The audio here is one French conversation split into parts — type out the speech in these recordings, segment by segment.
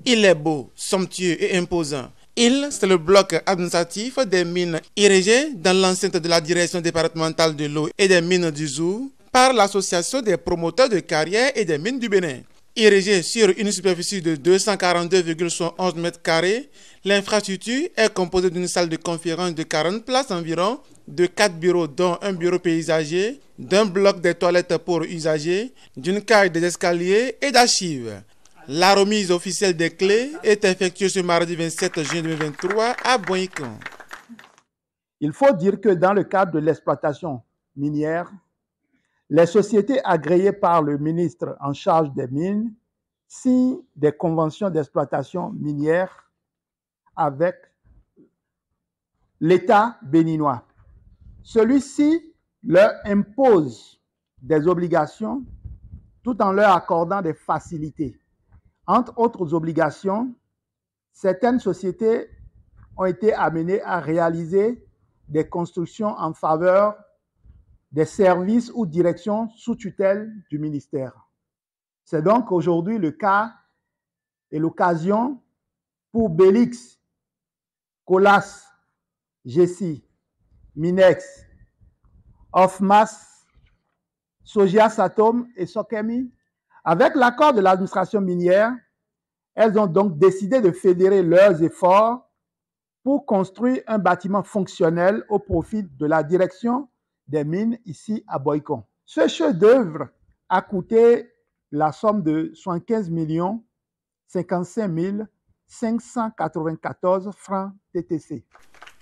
Il est beau, somptueux et imposant. C'est le bloc administratif des mines érigé dans l'enceinte de la direction départementale de l'eau et des mines du Zou par l'association des promoteurs de carrières et des mines du Bénin. Érigé sur une superficie de 242,11 mètres carrés, l'infrastructure est composée d'une salle de conférence de 40 places environ, de 4 bureaux dont un bureau paysager, d'un bloc des toilettes pour usagers, d'une cage des escaliers et d'archives. La remise officielle des clés est effectuée ce mardi 27 juin 2023 à Boïcon. Il faut dire que dans le cadre de l'exploitation minière, les sociétés agréées par le ministre en charge des mines signent des conventions d'exploitation minière avec l'État béninois. Celui-ci leur impose des obligations tout en leur accordant des facilités. Entre autres obligations, certaines sociétés ont été amenées à réaliser des constructions en faveur des services ou directions sous tutelle du ministère. C'est donc aujourd'hui le cas et l'occasion pour Belix, Colas, Gessi, Minex, Ofmas, Sogia Satom et Sokemi. Avec l'accord de l'administration minière, elles ont donc décidé de fédérer leurs efforts pour construire un bâtiment fonctionnel au profit de la direction des mines ici à Boïcon. Ce chef-d'œuvre a coûté la somme de 75 55 594 francs TTC.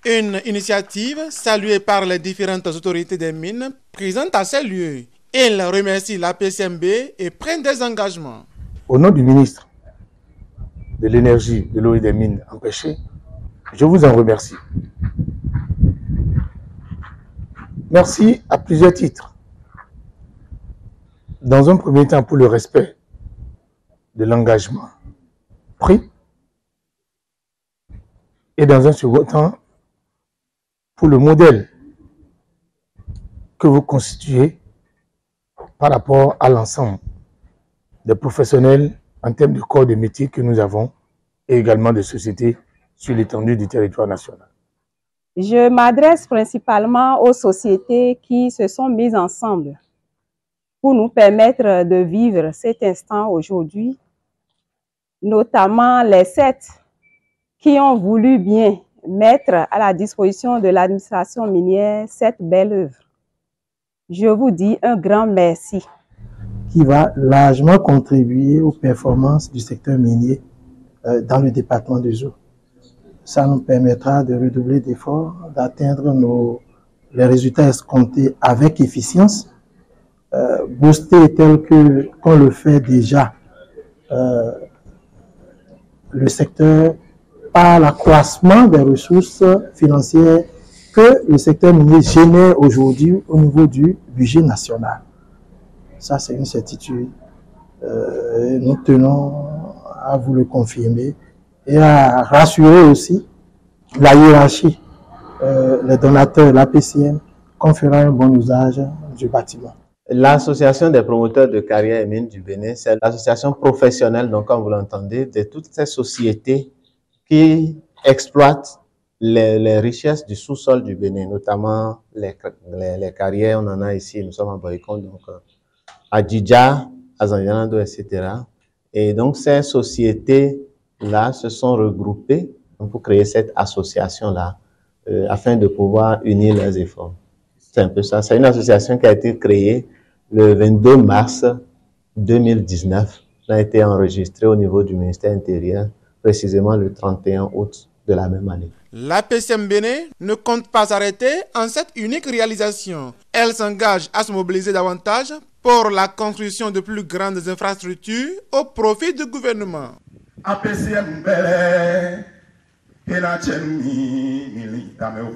Une initiative saluée par les différentes autorités des mines présentes à ces lieux. Ils remercient la PCMB et prennent des engagements. Au nom du ministre de l'Énergie, de l'eau et des mines empêchées, je vous en remercie. Merci à plusieurs titres. Dans un premier temps, pour le respect de l'engagement pris, et dans un second temps, pour le modèle que vous constituez par rapport à l'ensemble des professionnels en termes de corps de métier que nous avons et également de sociétés sur l'étendue du territoire national. Je m'adresse principalement aux sociétés qui se sont mises ensemble pour nous permettre de vivre cet instant aujourd'hui, notamment les 7 qui ont voulu bien mettre à la disposition de l'administration minière cette belle œuvre. Je vous dis un grand merci. Qui va largement contribuer aux performances du secteur minier dans le département du Zou. Ça nous permettra de redoubler d'efforts, d'atteindre les résultats escomptés avec efficience, booster tel qu'on le fait déjà le secteur par l'accroissement des ressources financières que le secteur minier génère aujourd'hui au niveau du budget national. Ça, c'est une certitude. Nous tenons à vous le confirmer et à rassurer aussi la hiérarchie, les donateurs, la PCM, qu'on fera un bon usage du bâtiment. L'association des promoteurs de carrières et mines du Bénin, c'est l'association professionnelle, donc comme vous l'entendez, de toutes ces sociétés qui exploitent les richesses du sous-sol du Bénin, notamment les carrières. On en a ici, nous sommes à Boïcon, donc à Djidja, à Zanjanando, etc. Et donc ces sociétés-là se sont regroupées pour créer cette association-là afin de pouvoir unir leurs efforts. C'est un peu ça. C'est une association qui a été créée le 22 mars 2019. Elle a été enregistrée au niveau du ministère intérieur, précisément le 31 août de la même année. La PCM Bénin ne compte pas s'arrêter en cette unique réalisation. Elle s'engage à se mobiliser davantage pour la construction de plus grandes infrastructures au profit du gouvernement. APCM Bénin, et la chaîne militaire, mais au